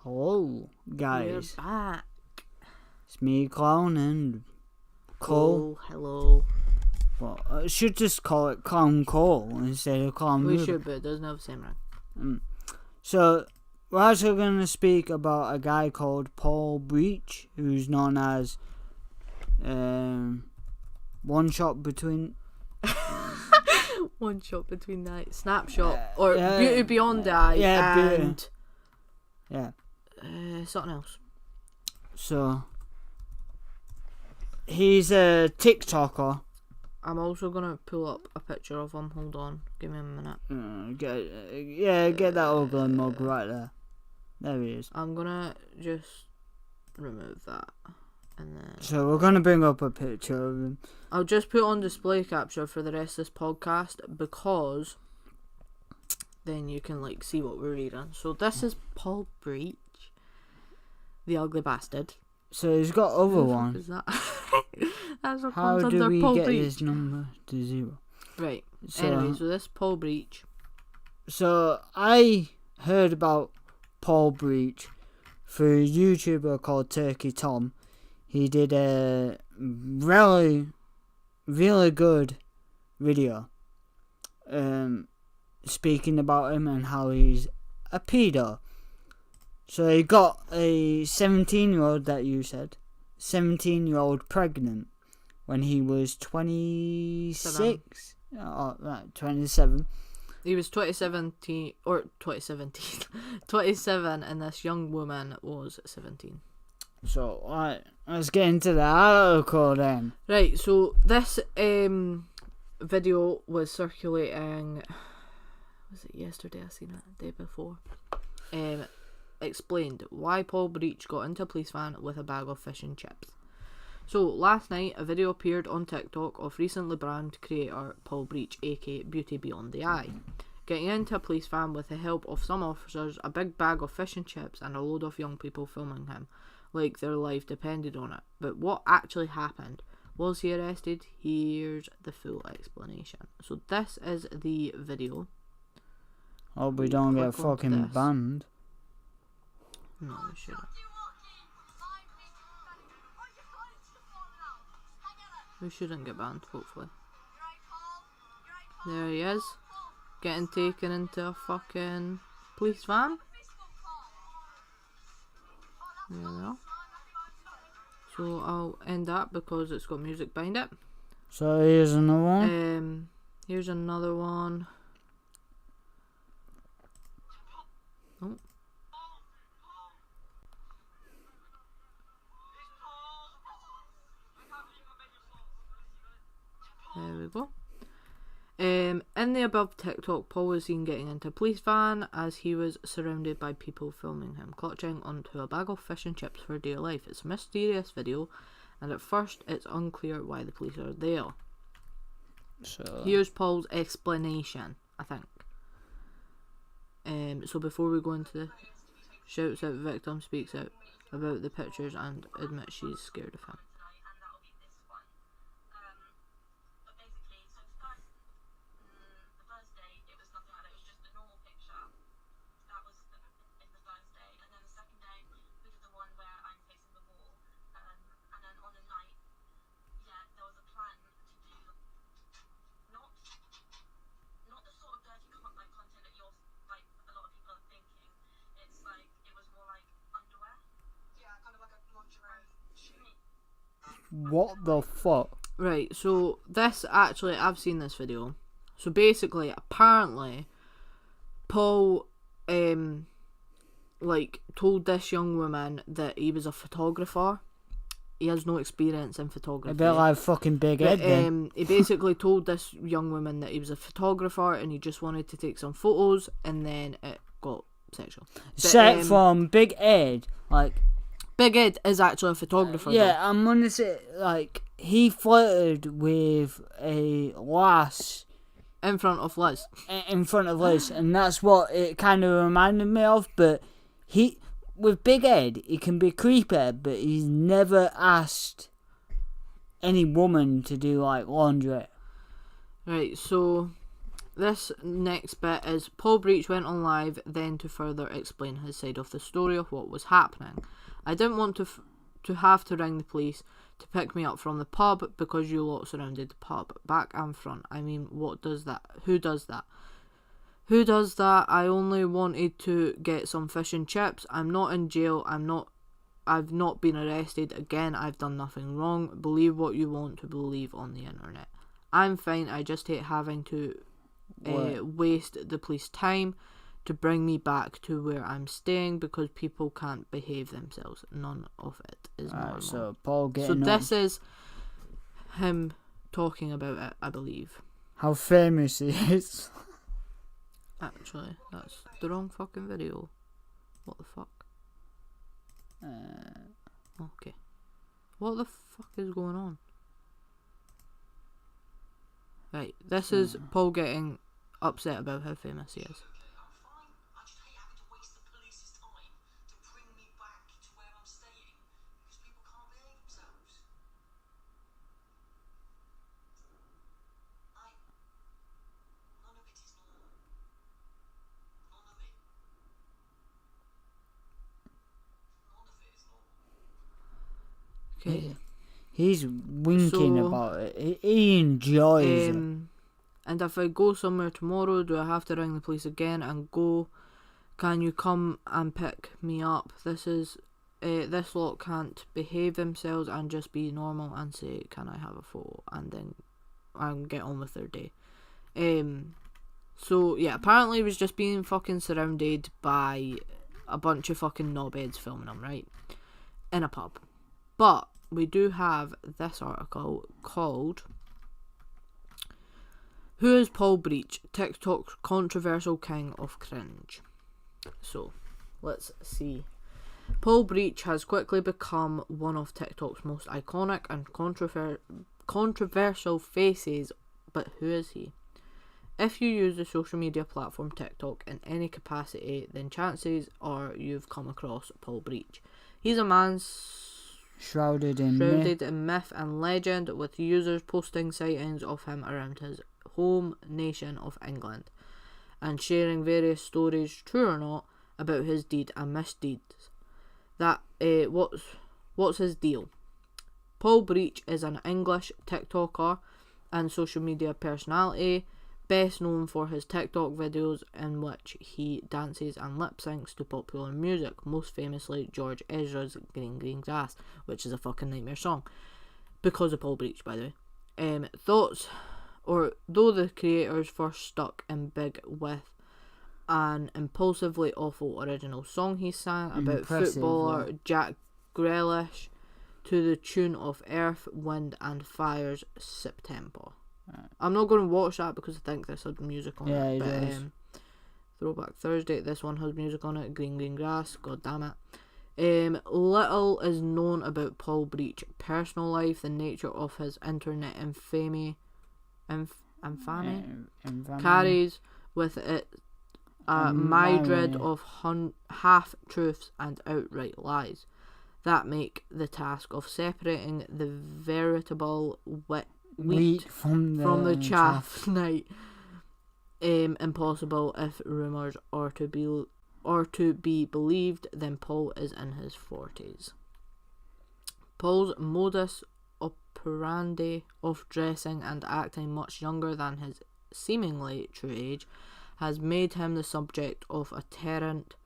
Hello, guys. We're back. It's me, Clown, and Cole. Hello. Well, I should just call it Clown Cole instead of Clown We Ruby. should, but it doesn't have the same ring. So, we're actually going to speak about a guy called Paul Breach, who's known as One Shot Between... One shot between the eyes. Snapshot. Or Beauty Beyond the Eye. Yeah, and... Yeah. Something else. So, he's a TikToker. I'm also going to pull up a picture of him. Hold on. Give me a minute. Get that ugly mug right there. There he is. I'm going to just remove that. And then So we're going to bring up a picture of him. I'll just put on display capture for the rest of this podcast because then you can see what we're reading. So this is Paul Breach, the ugly bastard. So he's got other Who the one. fuck is that? That's what How comes do under we Paul get Breach. his number to 0? Right. So, Anyway, so this is Paul Breach. So I heard about Paul Breach through a YouTuber called Turkey Tom. He did a really good video speaking about him and how he's a pedo. So he got a 17-year-old, that you said, 17-year-old pregnant when he was 26? Oh, right, 27. He was 27, and this young woman was 17. So, right, let's get into the article then. Right, so this video was circulating, was it yesterday? I seen it the day before. Explained why Paul Breach got into a police van with a bag of fish and chips. So last night a video appeared on TikTok of recently banned creator Paul Breach, aka Beauty Beyond the Eye, getting into a police van with the help of some officers, a big bag of fish and chips, and a load of young people filming him like their life depended on it. But what actually happened? Was he arrested? Here's the full explanation. So this is the video. Hope we don't get Click on fucking this. banned. No, we shouldn't. We shouldn't get banned, hopefully. There he is. Getting taken into a fucking police van. There we are. So I'll end that because it's got music behind it. So here's another one. Here's another one. Oh. There we go. In the above TikTok, Paul was seen getting into a police van as he was surrounded by people filming him, clutching onto a bag of fish and chips for dear life. It's a mysterious video, and at first it's unclear why the police are there. So Here's Paul's explanation, I think. So before we go into the shouts out, victim speaks out about the pictures and admits she's scared of him. what the fuck? Right, so this actually, I've seen this video. So basically, apparently, Paul, told this young woman that he was a photographer. He has no experience in photography. A bit like fucking Big Ed then. He basically told this young woman that he was a photographer and he just wanted to take some photos, and then it got sexual. Set from Big Ed, Big Ed is actually a photographer. yeah, I'm gonna say, he flirted with a lass in front of Liz. And that's what it kind of reminded me of. But with Big Ed, he can be creepy, but he's never asked any woman to do laundry. Right, so This next bit is Paul Breach went on live then to further explain his side of the story of what was happening. I didn't want to have to ring the police to pick me up from the pub because you lot surrounded the pub, back and front. I mean, what does that? Who does that? Who does that? I only wanted to get some fish and chips. I'm not in jail. I've not been arrested. Again, I've done nothing wrong. Believe what you want to believe on the internet. I'm fine. I just hate having to waste the police time to bring me back to where I'm staying because people can't behave themselves. None of it is normal. So Paul this is him talking about it, I believe. How famous he is. Actually, that's the wrong fucking video. What the fuck? Okay. What the fuck is going on? Right, this is Paul getting upset about how famous he is. Okay. He's winking about it. He enjoys it. And if I go somewhere tomorrow, do I have to ring the police again and go? Can you come and pick me up? This lot can't behave themselves and just be normal and say, "Can I have a photo?" and then get on with their day. So yeah, apparently he was just being fucking surrounded by a bunch of fucking knobheads filming him, right, in a pub. But we do have this article called "Who is Paul Breach? TikTok's controversial king of cringe." So, let's see. Paul Breach has quickly become one of TikTok's most iconic and controversial faces, but who is he? If you use the social media platform TikTok in any capacity, then chances are you've come across Paul Breach. He's a man shrouded in myth and legend, with users posting sightings of him around his home nation of England and sharing various stories, true or not, about his deed and misdeeds. What's his deal? Paul Breach is an English TikToker and social media personality, best known for his TikTok videos in which he dances and lip syncs to popular music, most famously George Ezra's Green Green Grass, which is a fucking nightmare song, because of Paul Breach, by the way. Though the creators first stuck in big with an impulsively awful original song he sang about footballer Jack Grealish to the tune of Earth, Wind and Fire's September. I'm not going to watch that because I think this had music on it. But Throwback Thursday, this one has music on it. Green Green Grass, god damn it. Little is known about Paul Breach's personal life. The nature of his internet infamy carries with it a myriad of half-truths and outright lies that make the task of separating the veritable wheat from the chaff night impossible. If rumours are to be believed, then Paul is in his 40s. Paul's modus operandi of dressing and acting much younger than his seemingly true age has made him the subject of a torrent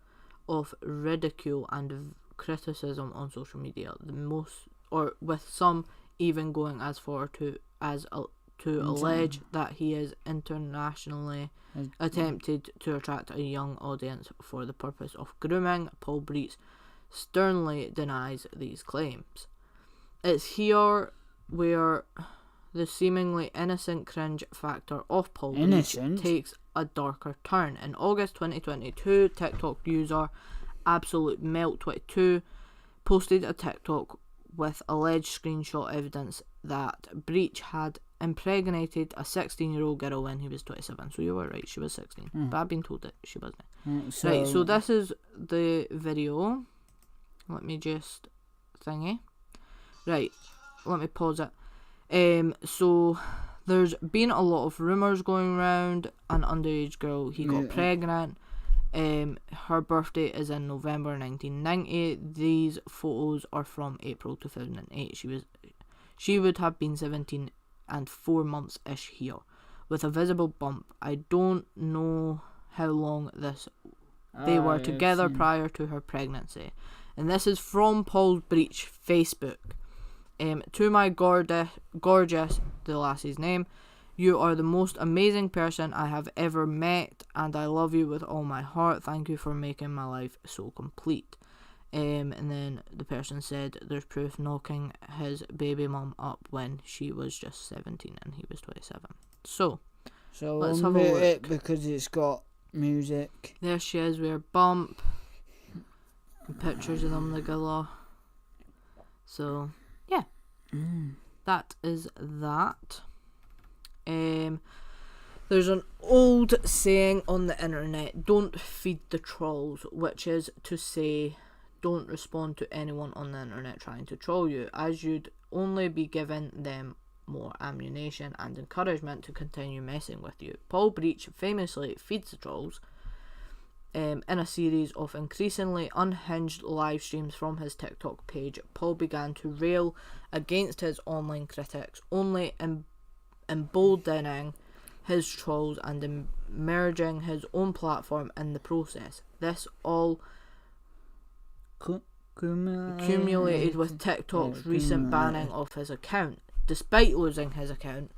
of ridicule and criticism on social media. With some even going as far to allege that he is internationally attempted to attract a young audience for the purpose of grooming. Paul Breach sternly denies these claims. It's here where the seemingly innocent cringe factor of Paul Breach takes a darker turn. In August 2022, TikTok user Absolute Melt 22 posted a TikTok with alleged screenshot evidence that Breach had impregnated a 16-year-old girl when he was 27. So you were right, she was 16. But I've been told that she wasn't. Right, so this is the video. Let me just thingy. Right, let me pause it. So there's been a lot of rumours going around. An underage girl, he got pregnant. Her birthday is in November 1990. These photos are from April 2008. She would have been 17 and 4 months ish here, with a visible bump. I don't know how long they were together prior to her pregnancy. And this is from Paul Breach Facebook. To my gorgeous, the lassie's name, you are the most amazing person I have ever met, and I love you with all my heart. Thank you for making my life so complete. And then the person said there's proof knocking his baby mum up when she was just 17 and he was 27. So let's have a look. It because it's got music. There she is with her bump. Pictures of them together. So yeah, that is that. There's an old saying on the internet: don't feed the trolls, which is to say, don't respond to anyone on the internet trying to troll you, as you'd only be giving them more ammunition and encouragement to continue messing with you. Paul Breach famously feeds the trolls. In a series of increasingly unhinged live streams from his TikTok page, Paul began to rail against his online critics, only emboldening his trolls and emerging his own platform in the process. This all accumulated with TikTok's recent banning of his account. Despite losing his account,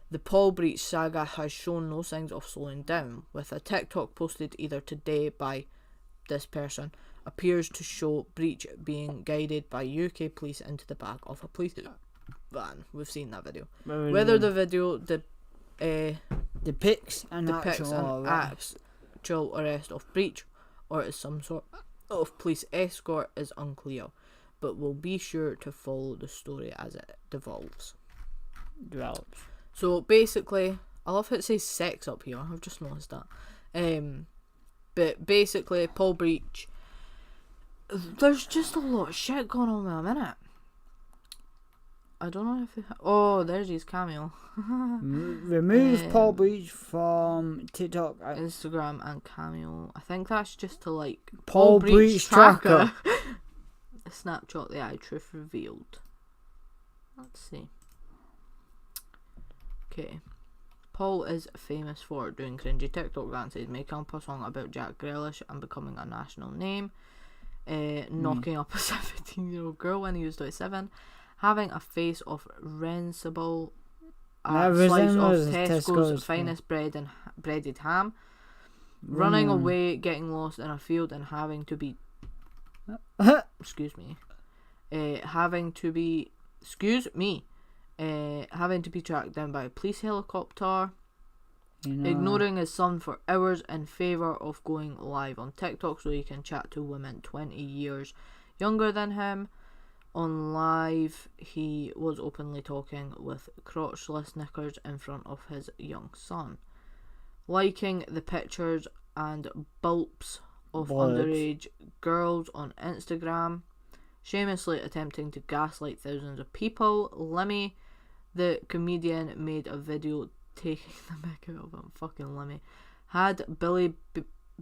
the Paul Breach saga has shown no signs of slowing down, with a TikTok posted either today by this person appears to show Breach being guided by UK police into the back of a police van. We've seen that video. Whether the video depicts an actual arrest of Breach or is some sort of police escort is unclear, but we'll be sure to follow the story as it develops. So basically, I love how it says sex up here. I've just noticed that. But basically, Paul Breach, there's just a lot of shit going on with him, innit? I don't know if oh, there's his cameo. Remove Paul Breach from TikTok, Instagram, and Cameo. I think that's just to like Paul Breach tracker. Snapshot the eye, truth revealed. Let's see. Okay. Paul is famous for doing cringy TikTok dances, making up a song about Jack Grealish and becoming a national name, knocking up a 17-year-old girl when he was 27, having a face of Rensible, a slice of Tesco's finest breaded ham, running away, getting lost in a field and having to be having to be tracked down by a police helicopter, ignoring his son for hours in favour of going live on TikTok so he can chat to women 20 years younger than him. On live, he was openly talking with crotchless knickers in front of his young son, liking the pictures and bulbs of underage girls on Instagram, shamelessly attempting to gaslight thousands of people. Lemmy, the comedian, made a video taking the mick out of him. Fucking Lemmy had Billy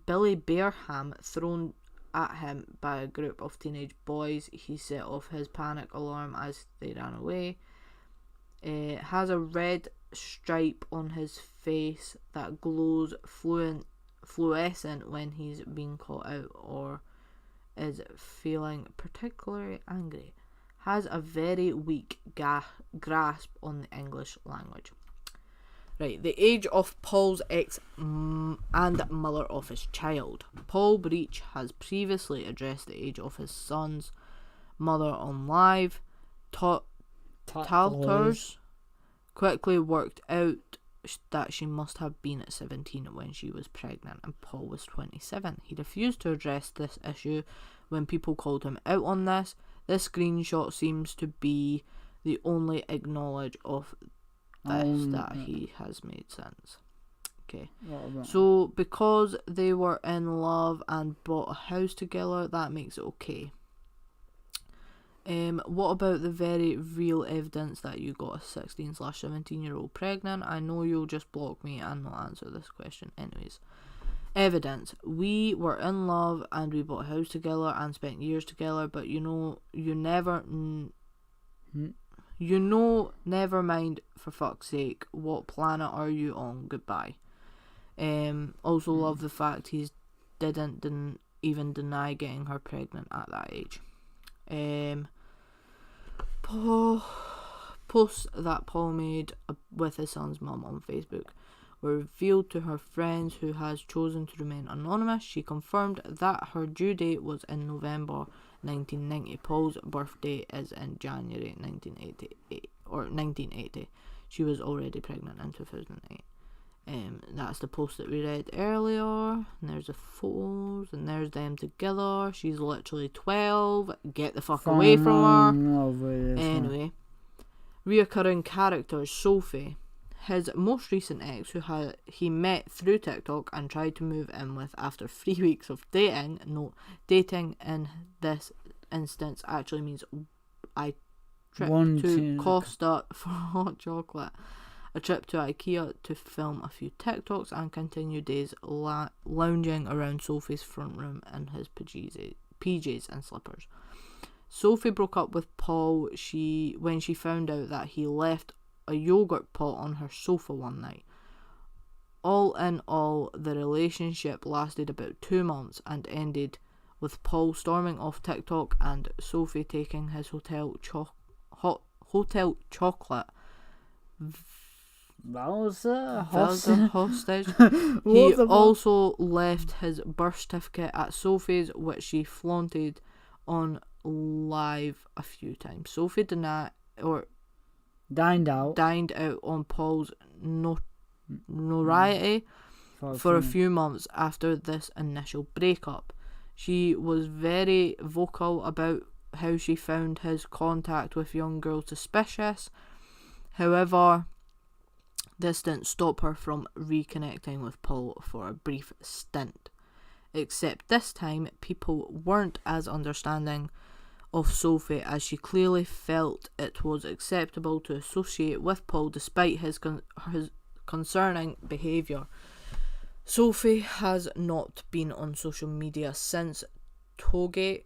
Bearham thrown at him by a group of teenage boys. He set off his panic alarm as they ran away. Has a red stripe on his face that glows fluorescent when he's being caught out or is feeling particularly angry. Has a very weak grasp on the English language. Right, the age of Paul's ex and mother of his child. Paul Breach has previously addressed the age of his son's mother on live. Talters quickly worked out that she must have been at 17 when she was pregnant and Paul was 27. He refused to address this issue when people called him out on this. This screenshot seems to be the only acknowledge of this that he has made since. Okay, so because they were in love and bought a house together, that makes it okay. What about the very real evidence that you got a 16/17-year-old pregnant? I know you'll just block me and not answer this question anyways. Evidence. We were in love and we bought a house together and spent years together, but never mind, for fuck's sake. What planet are you on? Goodbye. Also love the fact he didn't even deny getting her pregnant at that age. Posts that Paul made with his son's mum on Facebook were revealed to her friends, who has chosen to remain anonymous. She confirmed that her due date was in November 1990. Paul's birthday is in January 1980. She was already pregnant in 2008. That's the post that we read earlier. And there's the photos, and there's them together. She's literally 12. Get the fuck away from her. Anyway, reoccurring characters. Sophie, his most recent ex, who he met through TikTok and tried to move in with after 3 weeks of dating. No, dating in this instance actually means I tripped to Costa for hot chocolate. A trip to IKEA to film a few TikToks and continue days lounging around Sophie's front room in his PJs and slippers. Sophie broke up with Paul when she found out that he left a yogurt pot on her sofa one night. All in all, the relationship lasted about 2 months and ended with Paul storming off TikTok and Sophie taking his hotel chocolate hostage. He also left his birth certificate at Sophie's, which she flaunted on live a few times. Sophie dined out on Paul's notoriety for a few months after this initial breakup. She was very vocal about how she found his contact with young girls suspicious. However, this didn't stop her from reconnecting with Paul for a brief stint. Except this time, people weren't as understanding of Sophie, as she clearly felt it was acceptable to associate with Paul despite his concerning behaviour. Sophie has not been on social media since Toegate.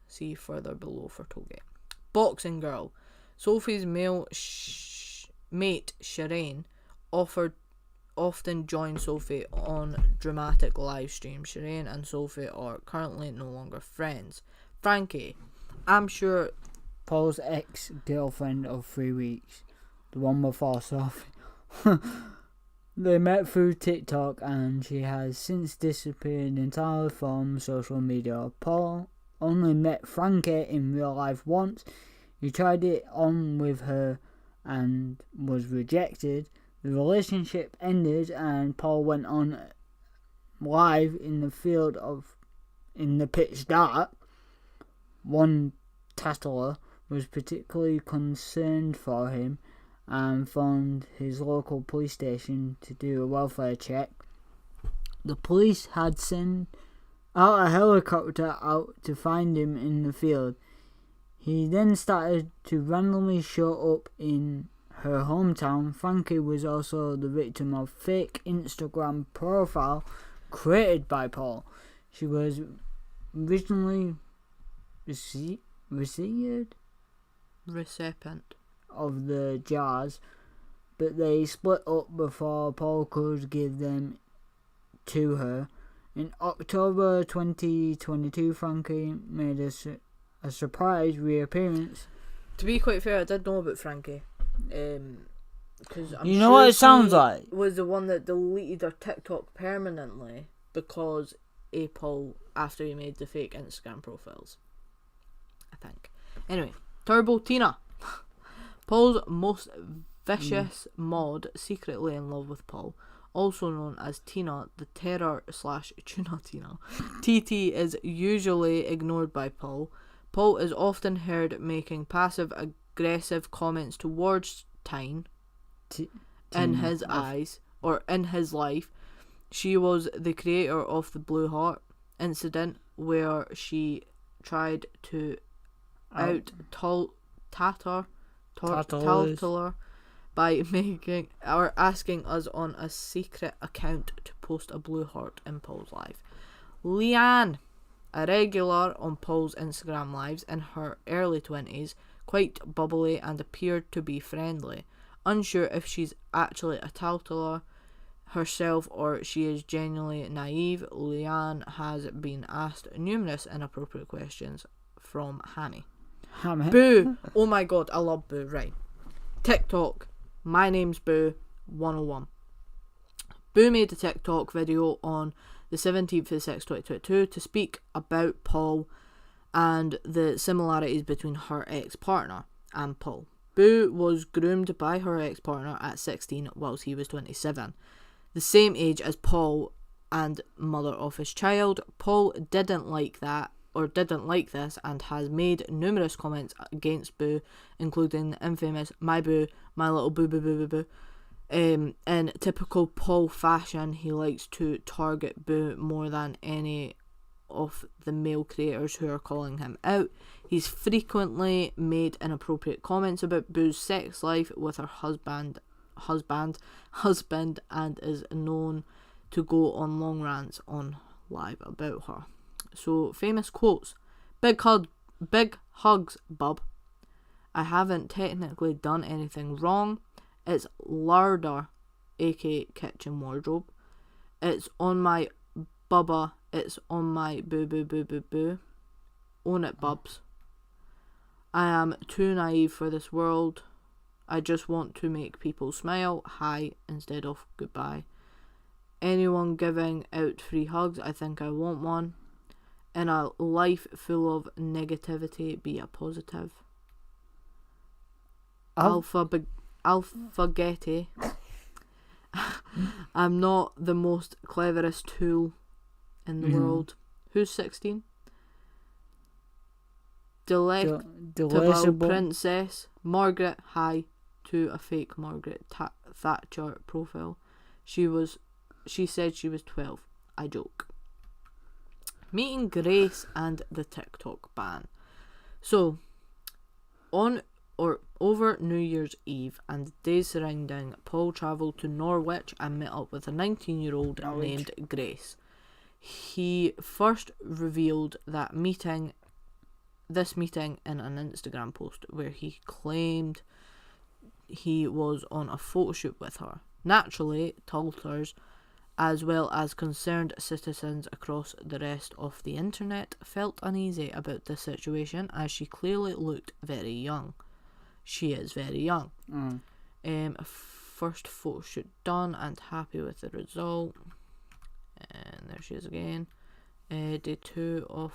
See further below for Toegate. Boxing girl. Sophie's male mate, Shireen, often join Sophie on dramatic live streams. Shireen and Sophie are currently no longer friends. Frankie, I'm sure Paul's ex-girlfriend of 3 weeks, the one before Sophie. They met through TikTok and she has since disappeared entirely from social media. Paul only met Frankie in real life once. He tried it on with her and was rejected. The relationship ended and Paul went on live in the pitch dark. One tattler was particularly concerned for him and phoned his local police station to do a welfare check. The police had sent out a helicopter out to find him in the field. He then started to randomly show up in her hometown. Frankie was also the victim of fake Instagram profile created by Paul. She was originally recipient of the jars, but they split up before Paul could give them to her. In October 2022, Frankie made a surprise reappearance. To be quite fair, I did know about Frankie. Because you know what it sounds like? Was the one that deleted her TikTok permanently because Paul, after he made the fake Instagram profiles, I think. Anyway, Turbo Tina. Paul's most vicious mod, secretly in love with Paul, also known as Tina, the terror / tuna Tina. TT is usually ignored by Paul. Paul is often heard making passive-aggressive comments towards Tyne in his eyes, or in his life. She was the creator of the Blue Heart incident, where she tried to out Tattlers. Tattler by making or asking us on a secret account to post a blue heart in Paul's live. Leanne, a regular on Paul's Instagram lives in her early 20s, quite bubbly and appeared to be friendly. Unsure if she's actually a tattler herself or she is genuinely naive, Leanne has been asked numerous inappropriate questions from Hammy. Boo! Oh my god, I love Boo. Right. TikTok. My name's Boo 101. Boo made a TikTok video on the 17th of 6th, 2022 to speak about Paul and the similarities between her ex-partner and Paul. Boo was groomed by her ex-partner at 16 whilst he was 27. The same age as Paul and mother of his child. Paul didn't like this and has made numerous comments against Boo, including the infamous "my boo, my little boo boo boo boo boo." In typical Paul fashion, he likes to target Boo more than any of the male creators who are calling him out. He's frequently made inappropriate comments about Boo's sex life with her husband and is known to go on long rants on live about her. So, famous quotes. Big hugs, bub. I haven't technically done anything wrong. It's larder, aka kitchen wardrobe. It's on my bubba. It's on my boo boo boo boo boo. Own it, bubs. I am too naive for this world. I just want to make people smile. Hi instead of goodbye. Anyone giving out free hugs, I think I want one. In a life full of negativity, be a positive. Alphagetti. I'm not the most cleverest tool in the world. Who's 16? Delectable Princess. Margaret, hi to a fake Margaret Thatcher profile. She said she was 12. I joke. Meeting Grace and the TikTok ban. So, over New Year's Eve and the days surrounding, Paul travelled to Norwich and met up with a 19-year-old named Grace. He first revealed this meeting in an Instagram post where he claimed he was on a photo shoot with her. Naturally, Talters, as well as concerned citizens across the rest of the internet, felt uneasy about this situation as she clearly looked very young. She is very young. First photo shoot done and happy with the result. And there she is again. Day 2 of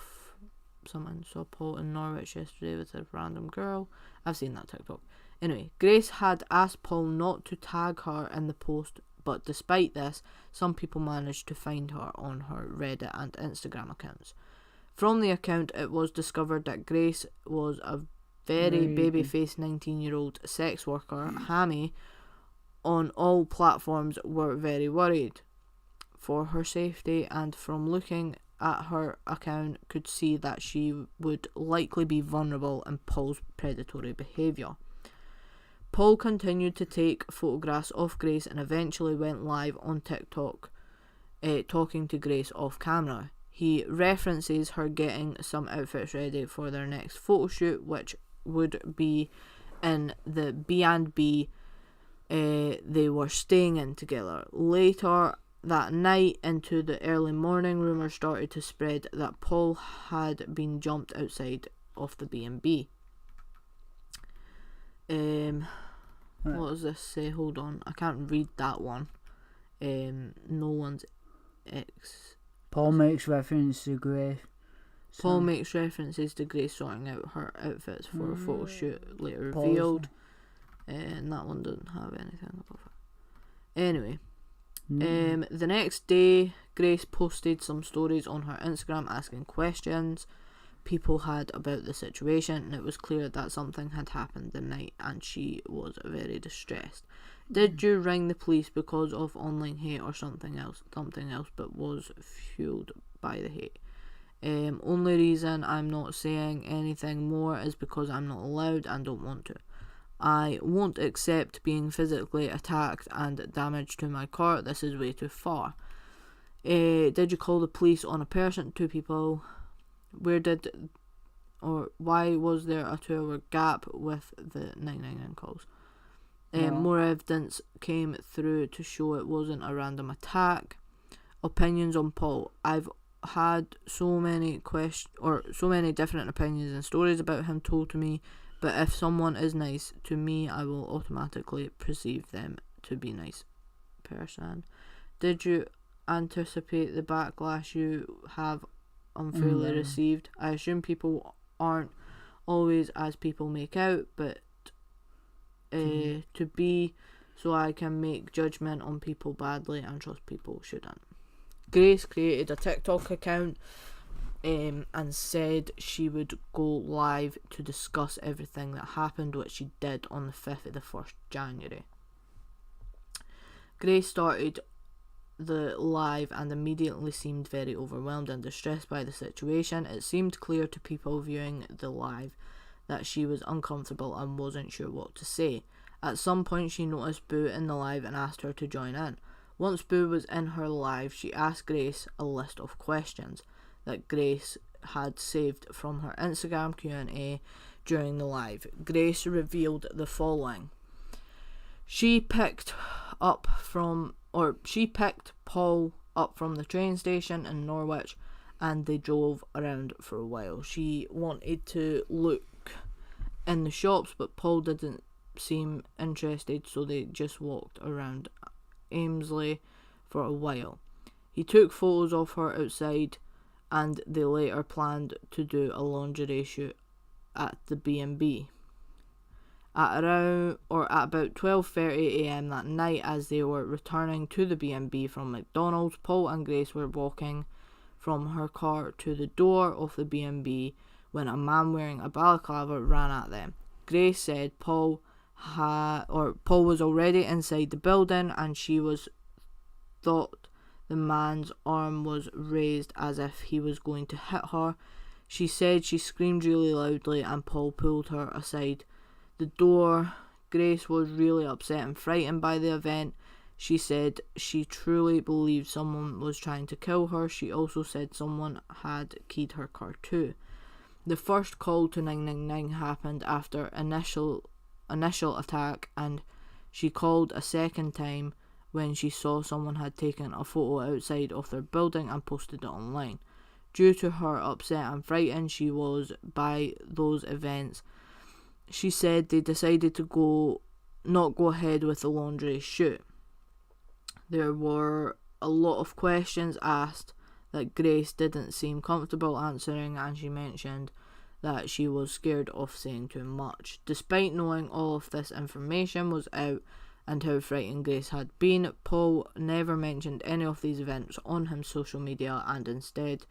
someone saw Paul in Norwich yesterday with a random girl. I've seen that TikTok. Anyway, Grace had asked Paul not to tag her in the post, but despite this, some people managed to find her on her Reddit and Instagram accounts. From the account, it was discovered that Grace was a very baby-faced 19-year-old sex worker. Hammy, on all platforms, were very worried for her safety, and from looking at her account could see that she would likely be vulnerable in Paul's predatory behaviour. Paul continued to take photographs of Grace and eventually went live on TikTok talking to Grace off camera. He references her getting some outfits ready for their next photo shoot, which would be in the B&B they were staying in together. Later that night into the early morning, rumours started to spread that Paul had been jumped outside of the B&B. What does this say? Hold on, I can't read that one. No one's ex. Paul makes reference to Grace. Paul makes references to Grace sorting out her outfits for a photo shoot later revealed. And that one doesn't have anything above it. Anyway, the next day, Grace posted some stories on her Instagram asking questions people had about the situation, and it was clear that something had happened the night and she was very distressed. Did you ring the police because of online hate or something else, but was fueled by the hate? Only reason I'm not saying anything more is because I'm not allowed and don't want to. I won't accept being physically attacked and damage to my car. This is way too far. Did you call the police on a person? 2 people. Why was there a 2-hour gap with the 999 calls? More evidence came through to show it wasn't a random attack. Opinions on Paul. I've had so many different opinions and stories about him told to me, but if someone is nice to me, I will automatically perceive them to be nice person. Did you anticipate the backlash you have unfairly received? I assume people aren't always as people make out, but to be so I can make judgment on people badly and trust people shouldn't. Grace created a TikTok account and said she would go live to discuss everything that happened, which she did on the 5th of the 1st January. Grace started the live and immediately seemed very overwhelmed and distressed by the situation. It seemed clear to people viewing the live that she was uncomfortable and wasn't sure what to say. At some point she noticed Boo in the live and asked her to join in. Once Boo was in her live, she asked Grace a list of questions that Grace had saved from her Instagram Q&A during the live. Grace revealed the following. She picked Paul up from the train station in Norwich and they drove around for a while. She wanted to look in the shops, but Paul didn't seem interested, so they just walked around aimlessly for a while. He took photos of her outside and they later planned to do a lingerie shoot at the B&B. At about 12:30am that night, as they were returning to the B&B from McDonald's, Paul and Grace were walking from her car to the door of the B&B when a man wearing a balaclava ran at them. Grace said Paul was already inside the building and she thought the man's arm was raised as if he was going to hit her. She said she screamed really loudly and Paul pulled her aside the door. Grace was really upset and frightened by the event. She said she truly believed someone was trying to kill her. She also said someone had keyed her car too. The first call to 999 happened after initial attack, and she called a second time when she saw someone had taken a photo outside of their building and posted it online. Due to her upset and frightened she was by those events, she said they decided to not go ahead with the lingerie shoot. There were a lot of questions asked that Grace didn't seem comfortable answering, and she mentioned that she was scared of saying too much. Despite knowing all of this information was out and how frightened Grace had been, Paul never mentioned any of these events on his social media and instead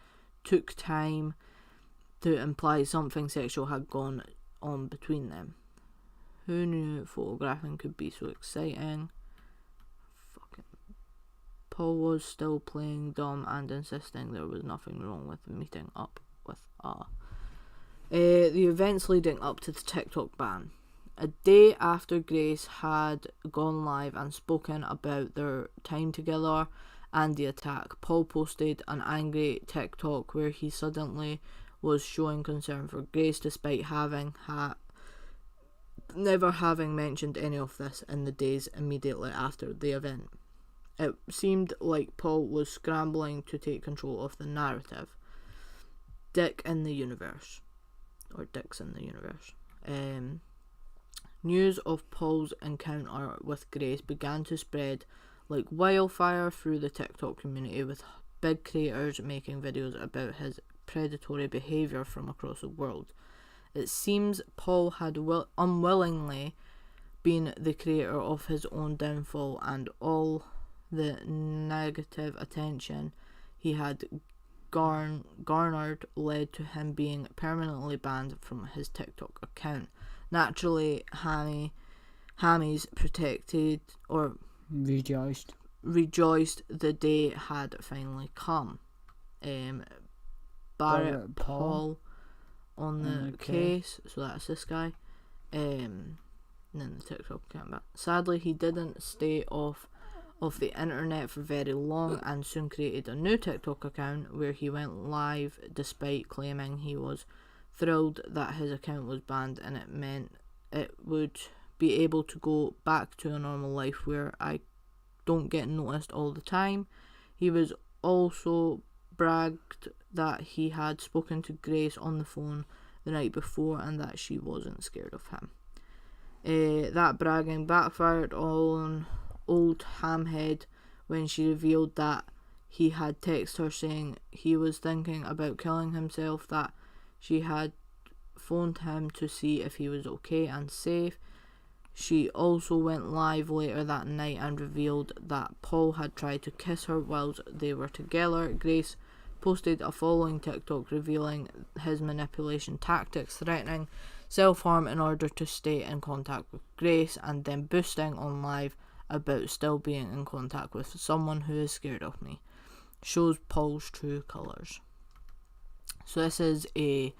took time to imply something sexual had gone on between them. Who knew photographing could be so exciting? Paul was still playing dumb and insisting there was nothing wrong with meeting up with the events leading up to the TikTok ban. A day after Grace had gone live and spoken about their time together and the attack, Paul posted an angry TikTok where he suddenly was showing concern for Grace despite never having mentioned any of this in the days immediately after the event. It seemed like Paul was scrambling to take control of the narrative. Dicks in the universe. News of Paul's encounter with Grace began to spread like wildfire through the TikTok community, with big creators making videos about his predatory behaviour from across the world. It seems Paul had unwillingly been the creator of his own downfall, and all the negative attention he had garnered led to him being permanently banned from his TikTok account. Naturally, Hammies rejoiced the day had finally come. Barrett Paul on the case. So that's this guy. And then the TikTok account back. Sadly, he didn't stay off the internet for very long and soon created a new TikTok account where he went live despite claiming he was thrilled that his account was banned and it meant it would be able to go back to a normal life where I don't get noticed all the time. He was also bragged that he had spoken to Grace on the phone the night before and that she wasn't scared of him. That bragging backfired on old Hamhead when she revealed that he had texted her saying he was thinking about killing himself, that she had phoned him to see if he was okay and safe. She also went live later that night and revealed that Paul had tried to kiss her whilst they were together. Grace posted a following TikTok revealing his manipulation tactics, threatening self-harm in order to stay in contact with Grace, and then boasting on live about still being in contact with someone who is scared of me. Shows Paul's true colours. So this is a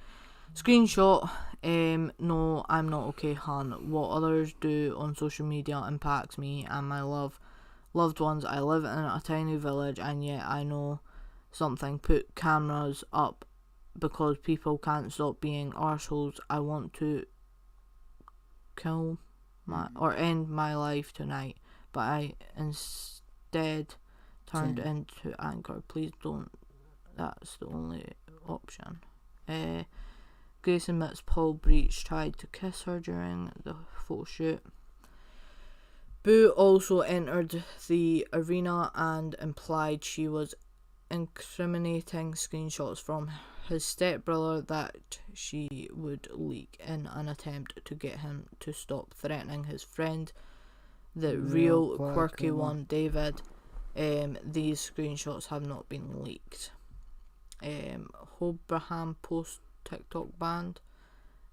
screenshot. No, I'm not okay, hun. What others do on social media impacts me and my loved ones. I live in a tiny village and yet I know something. Put cameras up because people can't stop being arseholes. I want to end my life tonight, but I instead turned into anger. Please don't. That's the only option. Grace admits Paul Breach tried to kiss her during the photo shoot. Boo also entered the arena and implied she was incriminating screenshots from his stepbrother that she would leak in an attempt to get him to stop threatening his friend, the real quirky one, David. These screenshots have not been leaked. Hobraham post TikTok banned.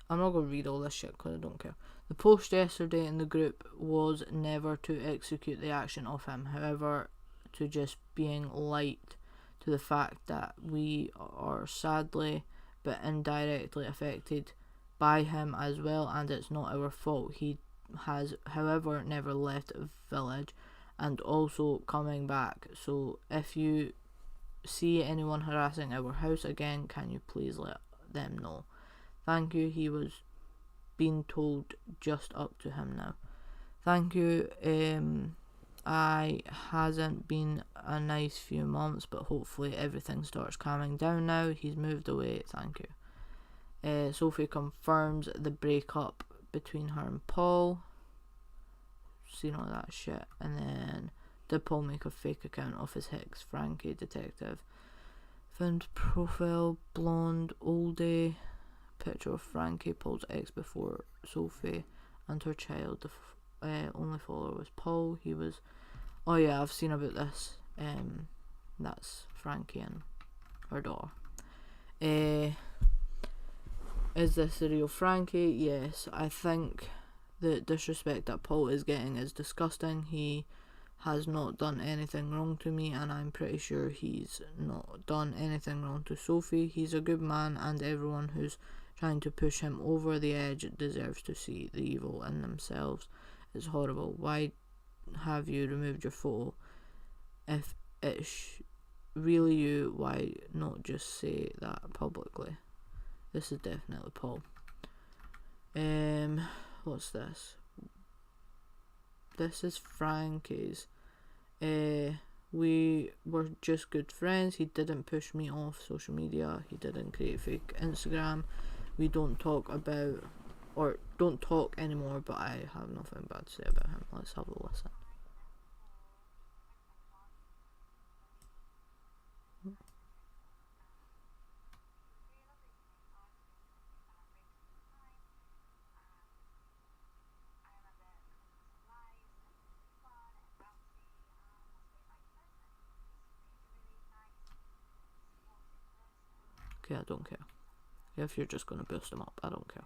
I'm not going to read all this shit because I don't care. The post yesterday in the group was never to execute the action of him, however, to just being light to the fact that we are sadly but indirectly affected by him as well, and it's not our fault. He has, however, never left the village and also coming back. So if you see anyone harassing our house again, can you please let them know? Thank you. He was being told just up to him now. Thank you. I hasn't been a nice few months, but hopefully everything starts calming down now. He's moved away. Thank you. Sophie confirms the breakup between her and Paul. Seen all that shit. And then did Paul make a fake account of his ex, Frankie detective? Found profile, blonde, oldie. Picture of Frankie, Paul's ex before Sophie and her child. The only follower was Paul. He was... Oh yeah, I've seen about this. That's Frankie and her daughter. Is this the real Frankie? Yes. I think the disrespect that Paul is getting is disgusting. He has not done anything wrong to me, and I'm pretty sure he's not done anything wrong to Sophie. He's a good man, and everyone who's trying to push him over the edge deserves to see the evil in themselves. It's horrible. Why have you removed your photo? If it's really you, why not just say that publicly? This is definitely Paul. What's this? This is Frankie's. We were just good friends. He didn't push me off social media. He didn't create fake Instagram. We don't talk anymore, but I have nothing bad to say about him. Let's have a listen. Okay, I don't care. If you're just going to boost him up, I don't care.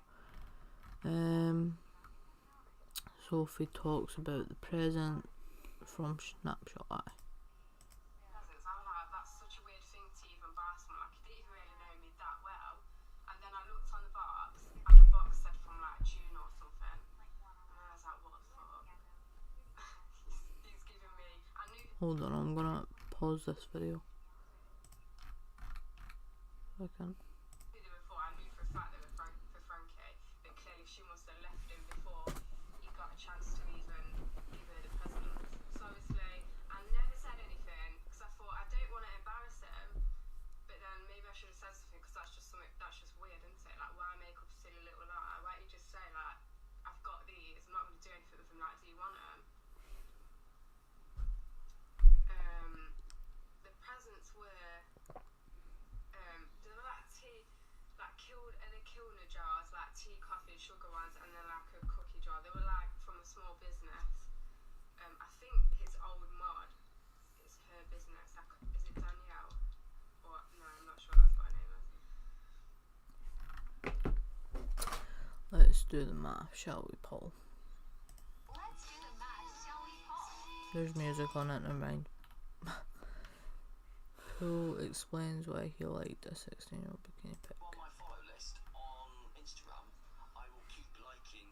Sophie talks about the present from Snapshot Eye. That's such a weird thing to even embarrass me. Like, you didn't even really know me Hold on, I'm gonna pause this video. I can. Before I knew for a fact they were for Frankie, but clearly she must have left him before he got a chance to even give her the presents. So obviously, I never said anything because I thought I don't want to embarrass him. But then maybe I should have said something because that's just weird, isn't it? Like, why make up a silly little lie? Why don't you just say like, I've got these, I'm not going to do anything with them. Like, do you want them? The presents were. They were like tea, like Kilner jars, like tea, coffee, sugar ones, and then like a cookie jar. They were like from a small business. I think his old mod is her business. Like, is it Danielle? Or no, I'm not sure that's what her name is. Let's do the math, shall we, Paul? Let's do the math, shall we, Paul? There's music on it, never mind. Who explains why he liked a 16-year-old bikini pic? On my follow list on Instagram, I will keep liking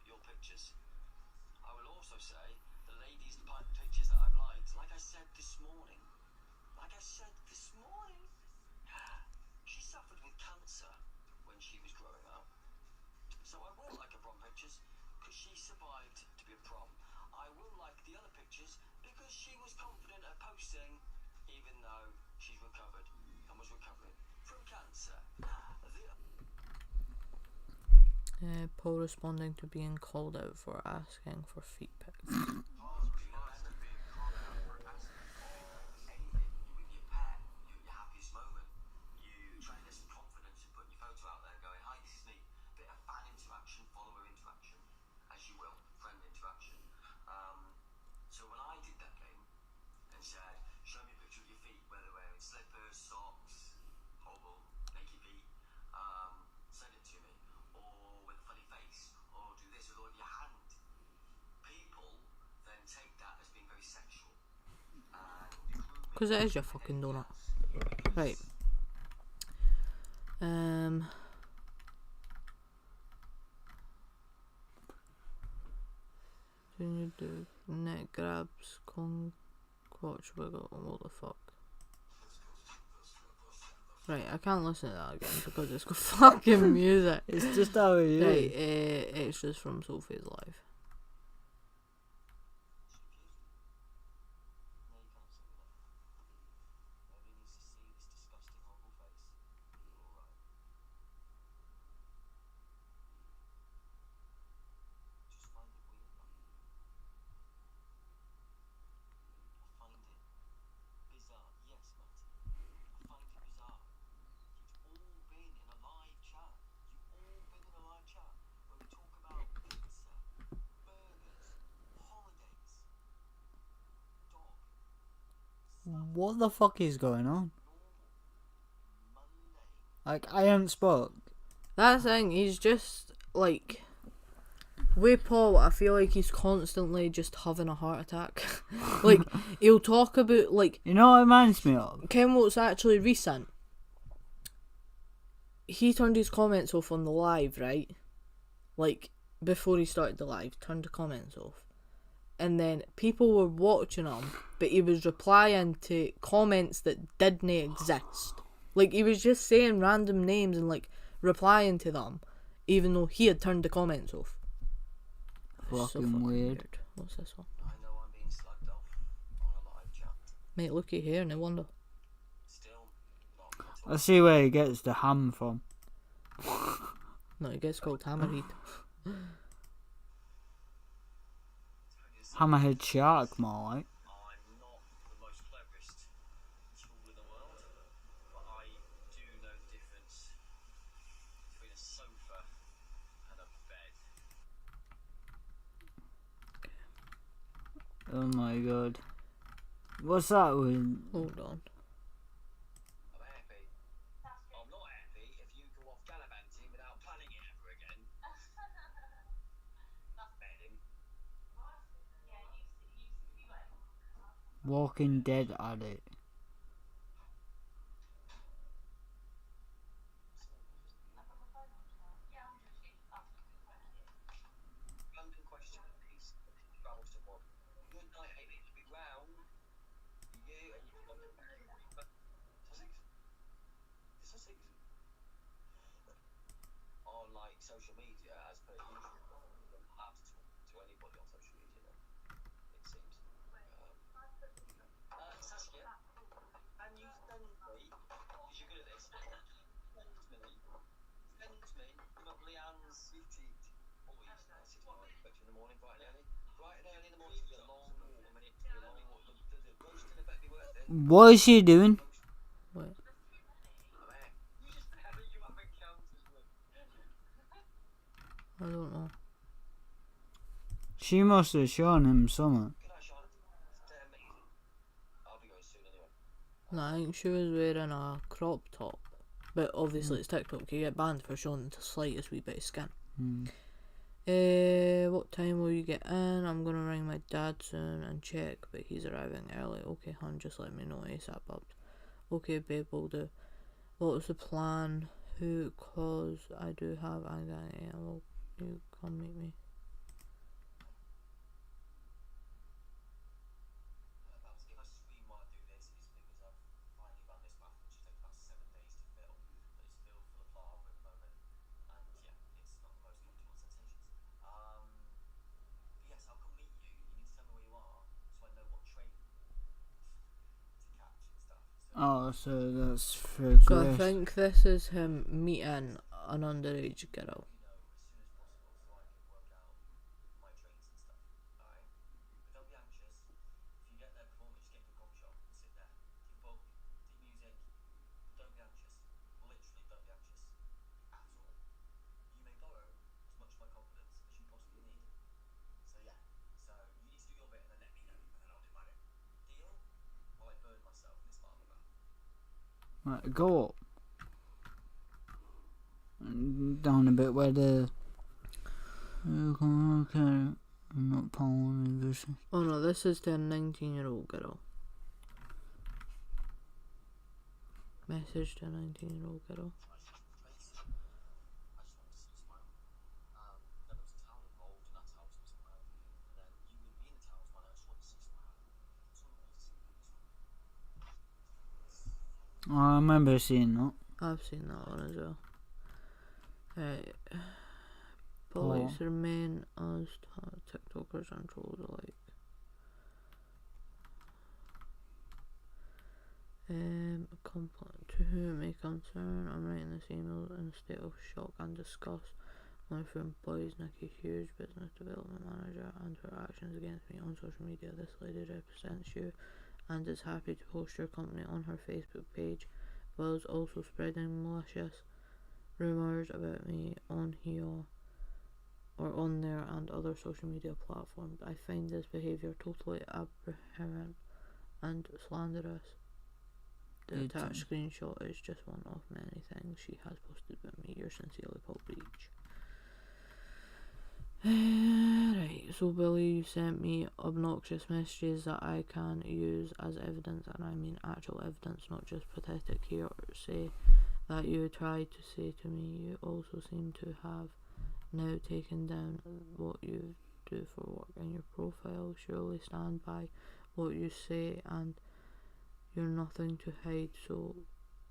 your pictures. I will also say the ladies' pictures that I've liked, like I said this morning. She suffered with cancer when she was growing up. So I will like her prom pictures because she survived to be a prom. I will like the other pictures because she was confident at posting even though she's recovered and was recovering from cancer. Paul responding to being called out for asking for feet pics. So when I did that game and said, show me a picture of your feet, whether wearing slippers, socks, hobble, naked feet, send it to me, or with a funny face, or do this with all of your hand. People then take that as being very sexual. Because it is your fucking donut. Right. Do you do neck grabs, crotch wiggle, and what the fuck? Right, I can't listen to that again because it's got fucking music. It's just how it is. Right, extras from Sophie's Live. What the fuck is going on? Like, I haven't spoke. That thing, he's just like with Paul, I feel like he's constantly just having a heart attack. Like, he'll talk about, like, You know what it reminds me of? Ken what's actually recent. He turned his comments off on the live, right? Like, before he started the live, turned the comments off. And then people were watching him, but he was replying to comments that didn't exist. Like, he was just saying random names and, like, replying to them, even though he had turned the comments off. Fucking weird. What's this one? I know I'm being slugged off on a live chat. Mate, look at here, no wonder. Still not. I see where he gets the ham from. No, it gets called hammerhead. Hammerhead shark, more like. I'm not the most cleverest tool in the world, but I do know the difference between a sofa and a bed. Oh my god. What's that with? Hold on. I'm happy. I'm not happy if you go off gallivanting without planning it ever again. Bedding. Walking Dead addict. London question, please. Travels to what? Good night, Amy. To be round. you and you can Sussex? Sussex? On like social media, as per usual, you're not allowed to talk to anybody on social media then, it seems. Saskia, can you send me, because you're good at this, send me, you know, Leanne's beauty boys, I see tomorrow, expect you in the morning, bright and early in the morning, to be a long walk, I mean, it to be a long walk, the roasting, I bet be worth it. What is she doing? What? You just tell me you have encounters with. I don't know. She must have shown him something. Good night, Charlotte. Stay amazing. I'll be going soon anyway. No, I think she was wearing a crop top. But obviously it's TikTok, you get banned for showing the slightest wee bit of skin. What time will you get in? I'm gonna ring my dad soon and check, but he's arriving early. Okay, hon, just let me know ASAP, Bubs. Okay, babe, will do. What was the plan? Who? Cause I do have anxiety. Will you come meet me? If I scream while I do this, it's because I've finally run this bath, which takes about 7 days to fill, but it's filled full of lava at the moment, and yeah, it's not the most comfortable sensations. But yes, I'll come meet you. You need to tell me where you are, so I know what train to catch and stuff. So Oh, so that's for So I Grace. think this is him meeting an underage girl. you know as soon as possible, so I can work out my trains and stuff. Alright, but don't be anxious. If you get there before me, just get to a coffee shop and sit there. Take a book, take music. Don't be anxious. Literally, don't be anxious at all. You may borrow as much of my confidence as you possibly need. So yeah, so you need to do your bit and then let me know, and then I'll do my bit. Deal? While I burn myself in this lava bath. Right, go up. And down a bit where the... Okay, I'm not pulling this. Oh no, this is the 19-year-old girl. Message to a 19-year-old girl. I just wanted to see you smile. Then there was a towel involved, and that towel was a smile. And then you would be in the towel smile. I just wanted to see you smile. That's all I wanted to see. I remember seeing that. I've seen that one as well. Right. Police remain as TikTokers and trolls alike. To whom it may concern, I'm writing this email in a state of shock and disgust. One of her employees, Nikki Hughes, business development manager, and her actions against me on social media. This lady represents you and is happy to post your company on her Facebook page, while also spreading malicious rumours about me on here or on there and other social media platforms. I find this behaviour totally aberrant and slanderous. The attached screenshot is just one of many things she has posted about me. Yours sincerely, Paul Breach. Right, so Billy, you sent me obnoxious messages that I can use as evidence, and I mean actual evidence, not just pathetic hearsay that you tried to say to me. You also seem to have now taken down what you do for work in your profile. Surely stand by what you say, and you're nothing to hide. So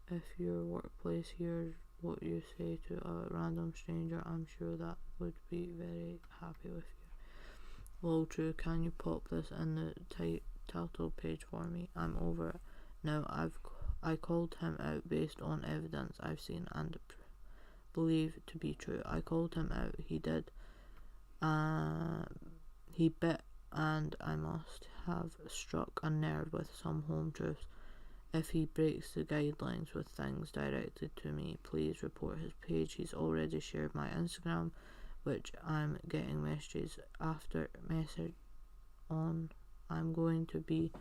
if your workplace hears what you say to a random stranger, I'm sure that would be very happy with you. Well, true. Can you pop this in the title page for me? I'm over it now. I called him out based on evidence I've seen and believe to be true. I called him out. He did. He bit, and I must have struck a nerve with some home truths. If he breaks the guidelines with things directed to me, please report his page. He's already shared my Instagram, which I'm getting messages after message on. I'm going to be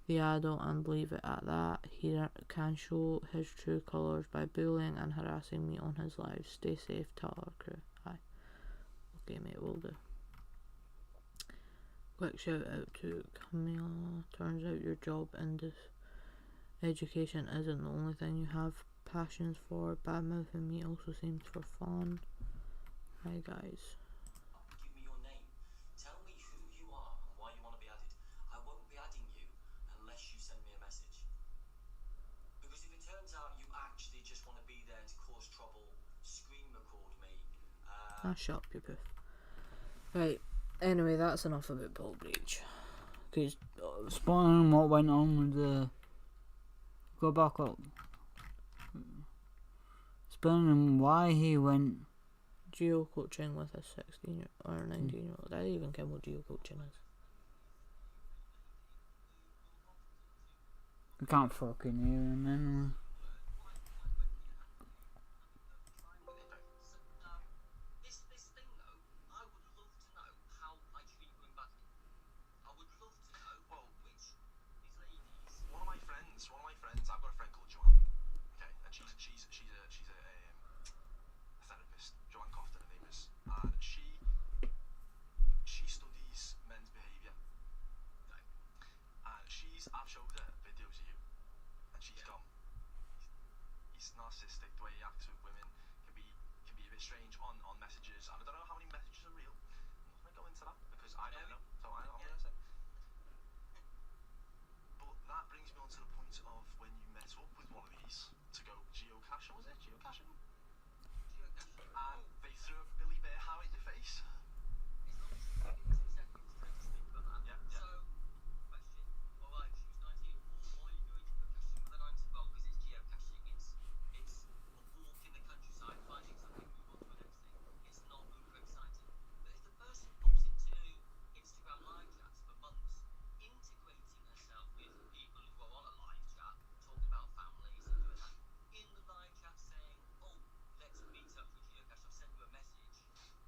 the adult and leave it at that. He can show his true colours by bullying and harassing me on his live. Stay safe, tell our crew. Hi. Okay, mate, will do. Quick shout out to Camilla. Turns out your job in this education isn't the only thing you have passions for. Bad mouthing me also seems for fun. Hi guys. Give me your name. Tell me who you are and why you want to be added. I won't be adding you unless you send me a be there to cause trouble, screen record me. Shut up, you poof. Right, anyway, that's enough about Paul Breach. Cause, Spoiling what went on with the... Go back up. Spoiling why he went... geo-coaching with a 16 or 19-year-old. I don't even care what geo-coaching is. I can't fucking hear him anyway. This thing though, I would love to know how I treat women badly. I would love to know. Well, which these ladies. One of my friends. I've got a friend called Joanne. Okay, and she's a therapist. Joanne Cofton, her name is, and she studies men's behaviour. Okay, and I've showed her videos of you, and she's gone. He's narcissistic. The way he acts with women can be a bit strange on messages, and I don't know how many messages are real. I'm not going to go into that because I don't know. So I'm going to say. But that brings me on to the point of when you met up with one of these to go geocaching, was it? Geocaching? And they threw a Billy Bear how in your face. Yeah. So, question. Alright, she was 19. Why are you going geocaching with a 90? Well, because it's geocaching. It's a walk in the countryside, finding something, move on to the next thing. It's not uber exciting. But if the person pops into Instagram live chats for months, integrating herself with people who are on a live chat, talking about families and doing that, in the live chat saying, oh, let's meet up for geocache, I've sent you a message,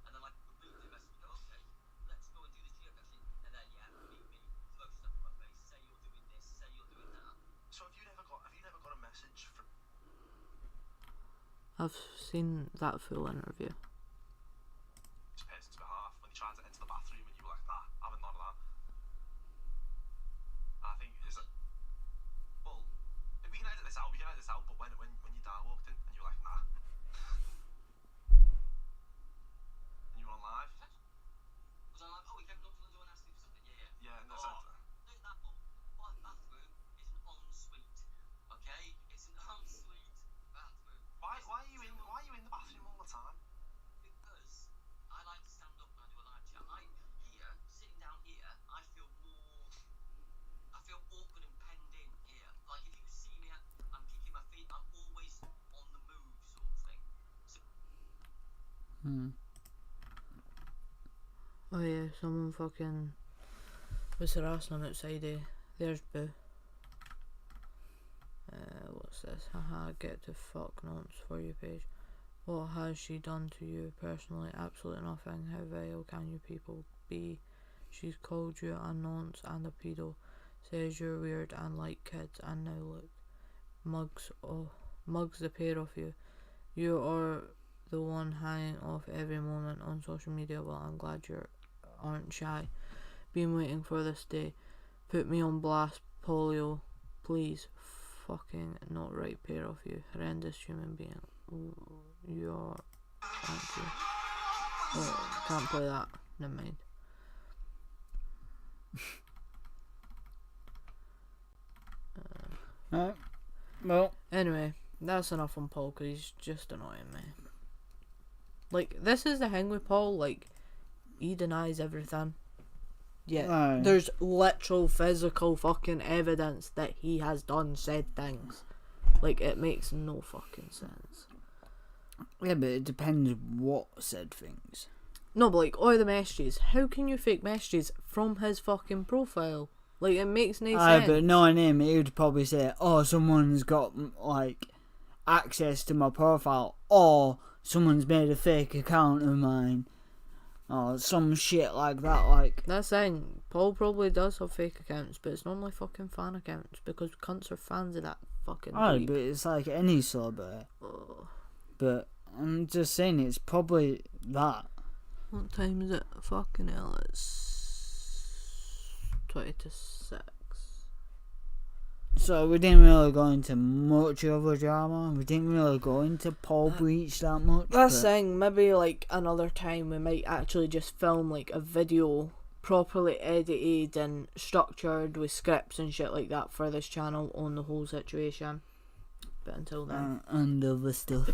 and then like read the message and go, okay, let's go and do this geocaching, and then meet me, throw stuff in my face, say you're doing this, say you're doing that. So have you never got a message from I've seen that full interview. this person's behalf when they tried to enter the bathroom and you were like, nah, I haven't none of that? I think is it. Well, we can edit this out. But when your dad walked in and you were like, nah, and you were on live. Was I like, oh, he came up to the door and asked me for something? Yeah. And that's it. Look at that one. My bathroom is an ensuite. Okay, it's an ensuite bathroom. Why are you in the bathroom all the time? Because I like to stand up when I do a live chat. Sitting down here, I feel awkward and penned in here. Like if you see me, I'm kicking my feet. I'm always on the move, sort of thing. So, Oh yeah, someone fucking was harassing him outside. There's Boo. What's this? Haha, get to fuck nonce for you page. What has she done to you personally? Absolutely nothing. How vile can you people be? She's called you a nonce and a pedo. Says you're weird and like kids, and now look. Mugs the pair of you. You are the one hanging off every moment on social media. Well, I'm glad you aren't shy. Been waiting for this day. Put me on blast, polio. Please. Fucking not right pair of you. Horrendous human being. You are. Thank you. Oh, can't play that. Never mind. Right. Well, Anyway, that's enough on Paul because he's just annoying me. Like, this is the thing with Paul, like, he denies everything. Yeah, Aye. there's literal physical fucking evidence that he has done said things. Like, it makes no fucking sense. yeah, but it depends what said things. No, but like, all the messages, how can you fake messages from his fucking profile? Like, it makes no sense. But knowing him, he would probably say, oh, someone's got, like, access to my profile, or someone's made a fake account of mine, or some shit like that, like... That's the thing, Paul probably does have fake accounts, but it's normally fucking fan accounts, because cunts are fans of that fucking Oh, bleep. but it's like any celebrity. Oh. But I'm just saying, it's probably that. What time is it? Fucking hell, it's 20 to 6. So we didn't really go into much of a drama. We didn't really go into Paul Breach that much. That's but- saying maybe like another time we might actually just film like a video properly edited and structured with scripts and shit like that for this channel on the whole situation. But until then, and other stuff.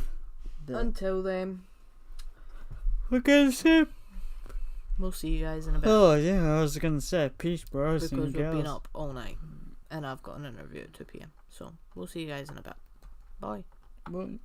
until then, We're gonna say. we'll see you guys in a bit. Oh yeah, I was gonna say peace, bros Because and we've girls. been up all night. And I've got an interview at 2 p.m. So we'll see you guys in a bit. Bye. Bye.